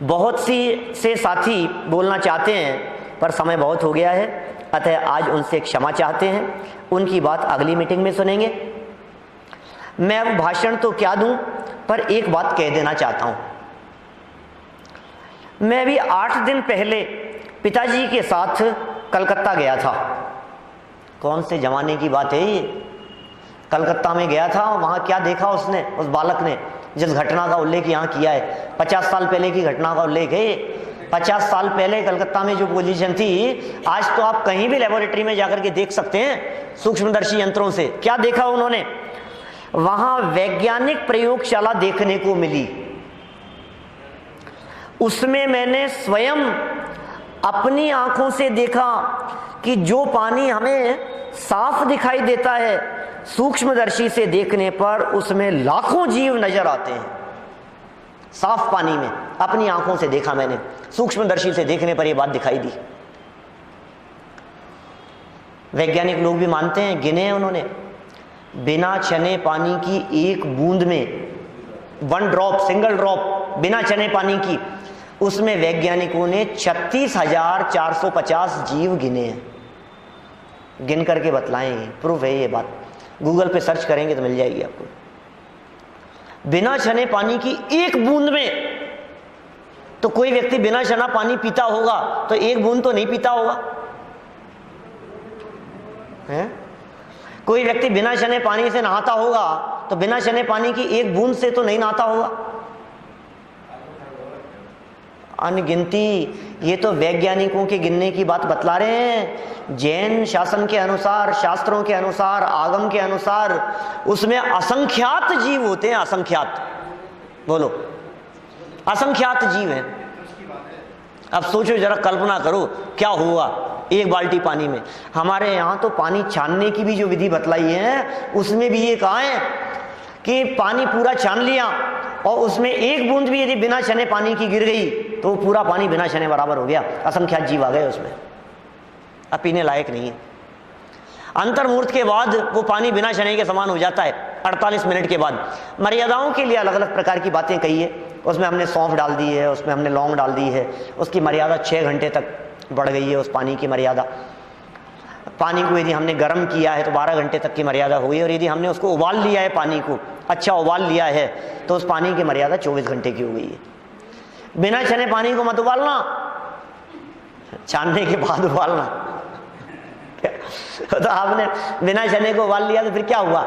बहुत सी से साथी बोलना चाहते हैं पर समय बहुत हो गया है, अतः आज उनसे क्षमा चाहते हैं। उनकी बात अगली मीटिंग में सुनेंगे। मैं अब भाषण तो क्या दूं, पर एक बात कह देना चाहता हूं। मैं भी 8 दिन पहले पिताजी के साथ कलकत्ता गया था। कौन से जमाने की बात है ये? कलकत्ता में गया था, वहां क्या देखा उसने, उस बालक ने, जिस घटना का उल्लेख यहाँ किया है। 50 साल पहले की घटना का उल्लेख है। 50 साल पहले कलकत्ता में जो पोजीशन थी, आज तो आप कहीं भी लेबोरेटरी में जाकर के देख सकते हैं सूक्ष्मदर्शी यंत्रों से। क्या देखा उन्होंने? वहां वैज्ञानिक प्रयोगशाला देखने को मिली। उसमें मैंने स्वयं अपनी आंखों से देखा कि जो पानी हमें साफ दिखाई देता है, सूक्ष्मदर्शी से देखने पर उसमें लाखों जीव नजर आते हैं। साफ पानी में अपनी आंखों से देखा मैंने, सूक्ष्मदर्शी से देखने पर यह बात दिखाई दी। वैज्ञानिक लोग भी मानते हैं, गिने हैं उन्होंने, बिना छने पानी की एक बूंद में, 1 ड्रॉप, सिंगल ड्रॉप बिना छने पानी की, उसमें वैज्ञानिकों ने 36,450 जीव गिने हैं। गिन करके बतलाएंगे, प्रूफ है ये बात, गूगल पे सर्च करेंगे तो मिल जाएगी आपको। बिना छने पानी की एक बूंद में, तो कोई व्यक्ति बिना छना पानी पीता होगा तो एक बूंद तो नहीं पीता होगा है? कोई व्यक्ति बिना छने पानी से नहाता होगा तो बिना छने पानी की एक बूंद से तो नहीं नहाता होगा। अनगिनती, ये तो वैज्ञानिकों के गिनने की बात बतला रहे हैं। जैन शासन के अनुसार, शास्त्रों के अनुसार, आगम के अनुसार उसमें असंख्यात जीव होते हैं। असंख्यात, बोलो, असंख्यात जीव हैं। अब सोचो जरा, कल्पना करो क्या होगा एक बाल्टी पानी में। हमारे यहाँ तो पानी छानने की भी जो विधि बतलाई है उसमें भी ये कहा है कि पानी पूरा छान लिया और उसमें एक बूंद भी यदि बिना छने पानी की गिर गई तो पूरा पानी बिना छने बराबर हो गया। असंख्यात जीव आ गए उसमें, अब पीने लायक नहीं है। अंतर्मुहूर्त के बाद वो पानी बिना छने के समान हो जाता है 48 मिनट के बाद। मर्यादाओं के लिए अलग अलग प्रकार की बातें कही है। उसमें हमने सौंफ डाल दी है, उसमें हमने लौंग डाल दी है। उसकी मर्यादा 6 घंटे तक बढ़ गई है, उस पानी की मर्यादा। पानी को यदि हमने गर्म किया है तो 12 घंटे तक की मर्यादा हुई है, और यदि हमने उसको उबाल लिया है, पानी को अच्छा उबाल लिया है, तो उस पानी की मर्यादा 24 घंटे की हो गई है। बिना छने पानी को मत उबालना, छानने के बाद उबालना। तो आपने बिना छने को उबाल लिया तो फिर क्या हुआ?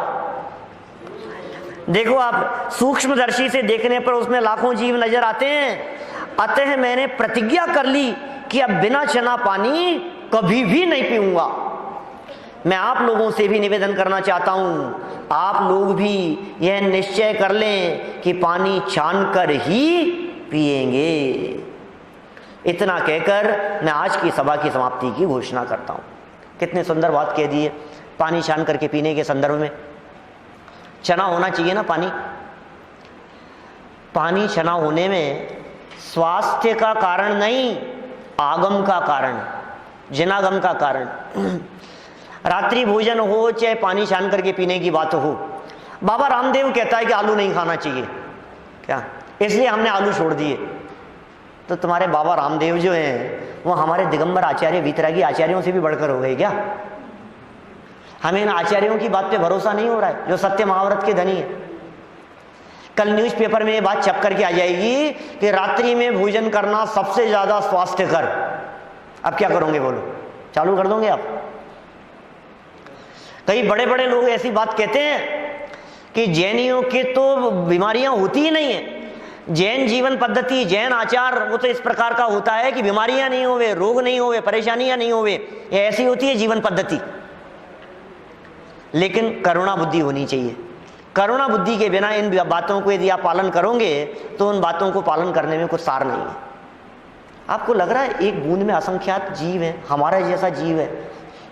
देखो आप, सूक्ष्मदर्शी से देखने पर उसमें लाखों जीव नजर आते हैं। अतः मैंने प्रतिज्ञा कर ली कि अब बिना छना पानी कभी भी नहीं पीऊंगा। मैं आप लोगों से भी निवेदन करना चाहता हूं, आप लोग भी यह निश्चय कर लें कि पानी छान कर ही पिएंगे। इतना कहकर मैं आज की सभा की समाप्ति की घोषणा करता हूं। कितने सुंदर बात कह दी है पानी छान करके पीने के संदर्भ में। छना होना चाहिए ना पानी। पानी छना होने में स्वास्थ्य का कारण नहीं, आगम का कारण, जिनागम का कारण। रात्रि भोजन हो चाहे पानी छान करके पीने की बात हो, बाबा रामदेव कहता है कि आलू नहीं खाना चाहिए, क्या इसलिए हमने आलू छोड़ दिए। तो तुम्हारे बाबा रामदेव जो हैं वो हमारे दिगंबर आचार्य वीतरागी आचार्यों से भी बढ़कर हो गए क्या? हमें इन आचार्यों की बात पे भरोसा नहीं हो रहा है जो सत्य महाव्रत के धनी है। कल न्यूज़पेपर में ये बात छप करके आ जाएगी कि रात्रि में भोजन करना सबसे ज्यादा स्वास्थ्यकर। अब क्या करोगे बोलो? चालू कर दोगे आप? कई बड़े बड़े लोग ऐसी बात कहते हैं कि जैनियों के तो बीमारियां होती ही नहीं है, जैन जीवन पद्धति, जैन आचार वो तो इस प्रकार का होता है कि बीमारियां नहीं होवे, रोग नहीं होवे, परेशानियां नहीं होवे, ये ऐसी होती है जीवन पद्धति। लेकिन करुणा बुद्धि होनी चाहिए। करुणा बुद्धि के बिना इन बातों को यदि आप पालन करोगे तो उन बातों को पालन करने में कुछ सार नहीं है। आपको लग रहा है एक बूंद में असंख्यात जीव है, हमारा जैसा जीव है,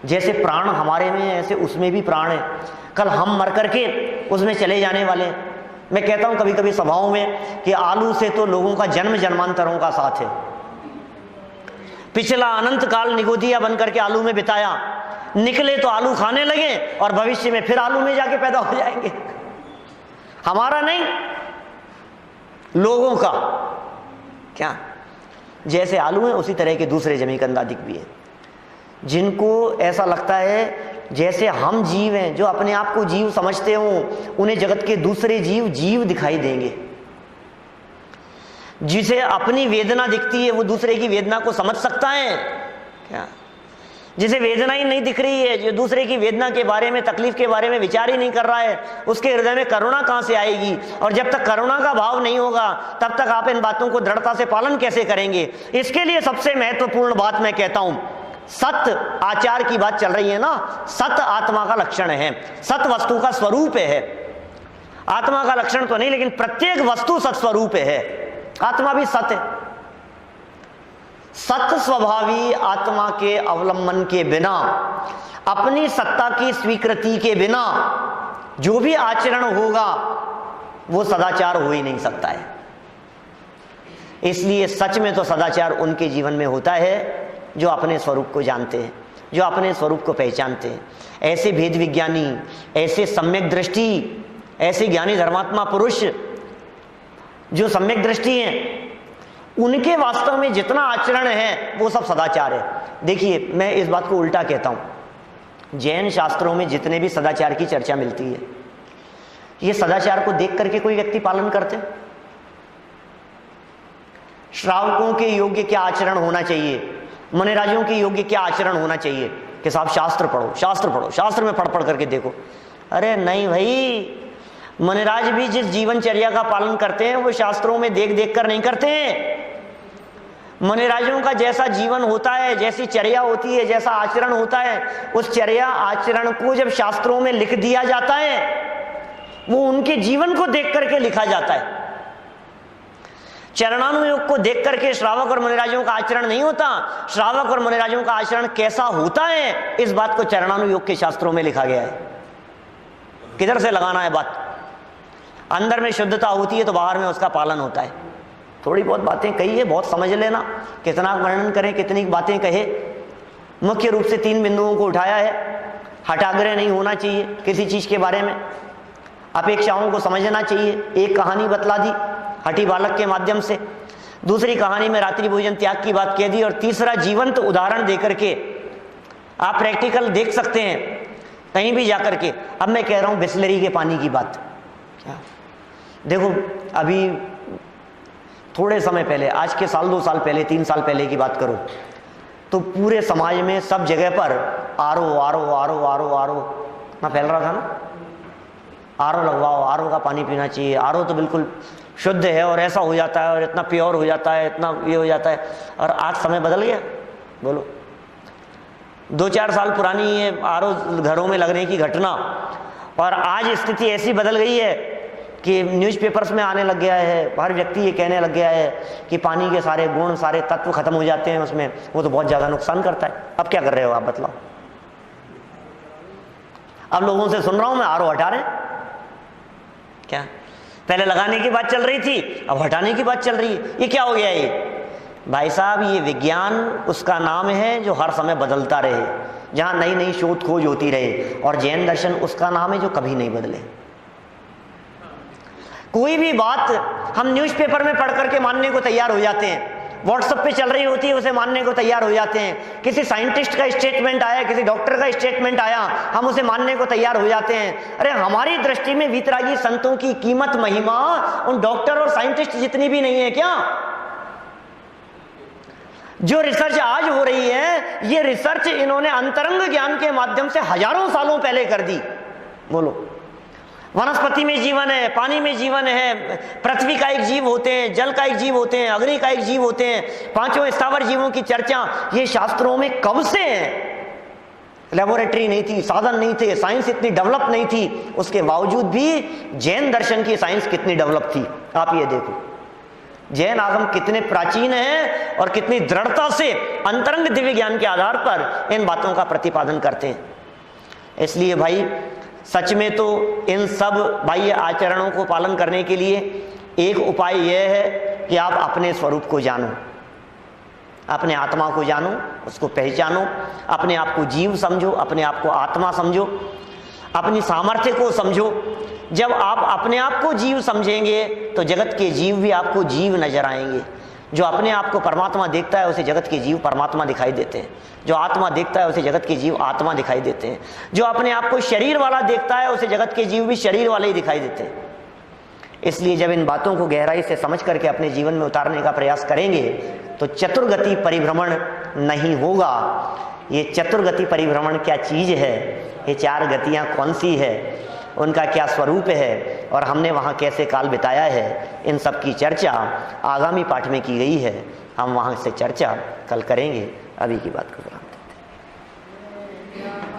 जैसे प्राण हमारे में है ऐसे उसमें भी प्राण है। कल हम मर करके उसमें चले जाने वाले हैं। मैं कहता हूं कभी कभी सभाओं में कि आलू से तो लोगों का जन्म जन्मांतरों का साथ है। पिछला अनंत काल निगोदिया बन करके आलू में बिताया, निकले तो आलू खाने लगे और भविष्य में फिर आलू में जाके पैदा हो जाएंगे। हमारा नहीं, लोगों का। क्या जैसे आलू है उसी तरह के दूसरे जमीकंदादिक भी है, जिनको ऐसा लगता है जैसे हम जीव हैं, जो अपने आप को जीव समझते हो, उन्हें जगत के दूसरे जीव जीव दिखाई देंगे। जिसे अपनी वेदना दिखती है वो दूसरे की वेदना को समझ सकता है क्या? जिसे वेदना ही नहीं दिख रही है, जो दूसरे की वेदना के बारे में, तकलीफ के बारे में विचार ही नहीं कर रहा है, उसके हृदय में करुणा कहां से आएगी? और जब तक करुणा का भाव नहीं होगा तब तक आप इन बातों को दृढ़ता से पालन कैसे करेंगे? इसके लिए सबसे महत्वपूर्ण बात मैं कहता हूं, सत्य आचार की बात चल रही है ना, सत्य आत्मा का लक्षण है, सत्य वस्तु का स्वरूप है। आत्मा का लक्षण तो नहीं, लेकिन प्रत्येक वस्तु सत्स्वरूप है, आत्मा भी सत्य। सत्य स्वभावी आत्मा के अवलंबन के बिना, अपनी सत्ता की स्वीकृति के बिना जो भी आचरण होगा वो सदाचार हो ही नहीं सकता है। इसलिए सच में तो सदाचार उनके जीवन में होता है जो अपने स्वरूप को जानते हैं, जो अपने स्वरूप को पहचानते हैं। ऐसे भेद विज्ञानी, ऐसे सम्यक दृष्टि, ऐसे ज्ञानी धर्मात्मा पुरुष जो सम्यक दृष्टि हैं, उनके वास्तव में जितना आचरण है वो सब सदाचार है। देखिए, मैं इस बात को उल्टा कहता हूं, जैन शास्त्रों में जितने भी सदाचार की चर्चा मिलती है, ये सदाचार को देख करके कोई व्यक्ति पालन करते? श्रावकों के योग्य क्या आचरण होना चाहिए, मुनिराजों के योग्य क्या आचरण होना चाहिए कि साहब शास्त्र पढ़ो, शास्त्र पढ़ो, शास्त्र में पढ़ पढ़ करके देखो। अरे नहीं भाई, मुनिराज भी जिस जीवनचर्या का पालन करते हैं वो शास्त्रों में देख देख कर नहीं करते हैं। मुनिराजों का जैसा जीवन होता है, जैसी चर्या होती है, जैसा आचरण होता है, उस चर्या आचरण को जब शास्त्रों में लिख दिया जाता है वो उनके जीवन को देख करके लिखा जाता है। चरणानुयोग को देख करके श्रावक और मुनिराजों का आचरण नहीं होता। श्रावक और मुनिराजों का आचरण कैसा होता है इस बात को चरणानुयोग के शास्त्रों में लिखा गया है। किधर से लगाना है बात? अंदर में शुद्धता होती है तो बाहर में उसका पालन होता है। थोड़ी बहुत बातें कही है, बहुत समझ लेना, कितना वर्णन करें, कितनी बातें कहे। मुख्य रूप से 3 बिंदुओं को उठाया है। हठाग्रह नहीं होना चाहिए किसी चीज के बारे में, अपेक्षाओं को समझना चाहिए। एक कहानी बतला दी हठी बालक के माध्यम से, दूसरी कहानी में रात्रि भोजन त्याग की बात कह दी, और तीसरा जीवंत उदाहरण देकर के आप प्रैक्टिकल देख सकते हैं कहीं भी जाकर के। अब मैं कह रहा हूं बिस्लरी के पानी की बात। क्या देखो, अभी थोड़े समय पहले, आज के 1-2 साल पहले, 3 साल पहले की बात करो तो पूरे समाज में सब जगह पर आरो आरो आरो आरो आरो ना फैल रहा था ना, आरो लगवाओ, आरो का पानी पीना चाहिए, आरो तो बिल्कुल शुद्ध है और ऐसा हो जाता है और इतना प्योर हो जाता है, इतना ये हो जाता है। और आज समय बदल गया। बोलो, 2-4 साल पुरानी ये आरो घरों में लगने की घटना, और आज स्थिति ऐसी बदल गई है कि न्यूज़पेपर्स में आने लग गया है, हर व्यक्ति ये कहने लग गया है कि पानी के सारे गुण, सारे तत्व खत्म हो जाते हैं उसमें, वो तो बहुत ज़्यादा नुकसान करता है। अब क्या कर रहे हो आप बतलाओ? अब लोगों से सुन रहा हूं मैं, आरो हटा रहे हैं। क्या पहले लगाने की बात चल रही थी, अब हटाने की बात चल रही है। ये क्या हो गया? ये भाई साहब, ये विज्ञान उसका नाम है जो हर समय बदलता रहे, जहां नई नई शोध खोज होती रहे, और जैन दर्शन उसका नाम है जो कभी नहीं बदले। कोई भी बात हम न्यूज़पेपर में पढ़ करके मानने को तैयार हो जाते हैं, व्हाट्सएप पे चल रही होती है उसे मानने को तैयार हो जाते हैं, किसी साइंटिस्ट का स्टेटमेंट आया, किसी डॉक्टर का स्टेटमेंट आया, हम उसे मानने को तैयार हो जाते हैं। अरे हमारी दृष्टि में वीतरागी संतों की कीमत, महिमा उन डॉक्टर और साइंटिस्ट जितनी भी नहीं है क्या? जो रिसर्च आज हो रही है, ये रिसर्च इन्होंने अंतरंग ज्ञान के माध्यम से हजारों सालों पहले कर दी। बोलो, वनस्पति में जीवन है, पानी में जीवन है, पृथ्वी का एक जीव होते हैं, जल का एक जीव होते हैं, अग्नि का एक जीव होते हैं, पांचों स्थावर जीवों की चर्चा ये शास्त्रों में कब से है। लेबोरेटरी नहीं थी, साधन नहीं थे, साइंस इतनी डेवलप नहीं थी, उसके बावजूद भी जैन दर्शन की साइंस कितनी डेवलप थी। आप ये देखो, जैन आगम कितने प्राचीन हैं और कितनी दृढ़ता से अंतरंग दिव्य ज्ञान के आधार पर इन बातों का प्रतिपादन करते हैं। इसलिए भाई सच में तो इन सब बाह्य आचरणों को पालन करने के लिए एक उपाय यह है कि आप अपने स्वरूप को जानो, अपने आत्मा को जानो, उसको पहचानो, अपने आप को जीव समझो, अपने आप को आत्मा समझो, अपनी सामर्थ्य को समझो। जब आप अपने आप को जीव समझेंगे तो जगत के जीव भी आपको जीव नजर आएंगे। जो अपने आप को परमात्मा देखता है उसे जगत के जीव परमात्मा दिखाई देते हैं, जो आत्मा देखता है उसे जगत के जीव आत्मा दिखाई देते हैं, जो अपने आप को शरीर वाला देखता है उसे जगत के जीव भी शरीर वाले ही दिखाई देते हैं। इसलिए जब इन बातों को गहराई से समझ करके अपने जीवन में उतारने का प्रयास करेंगे तो चतुर्गति परिभ्रमण नहीं होगा। ये चतुर्गति परिभ्रमण क्या चीज है, ये चार गतियां कौन सी है, उनका क्या स्वरूप है और हमने वहाँ कैसे काल बिताया है, इन सब की चर्चा आगामी पाठ में की गई है। हम वहाँ से चर्चा कल करेंगे। अभी की बात को विराम देते हैं।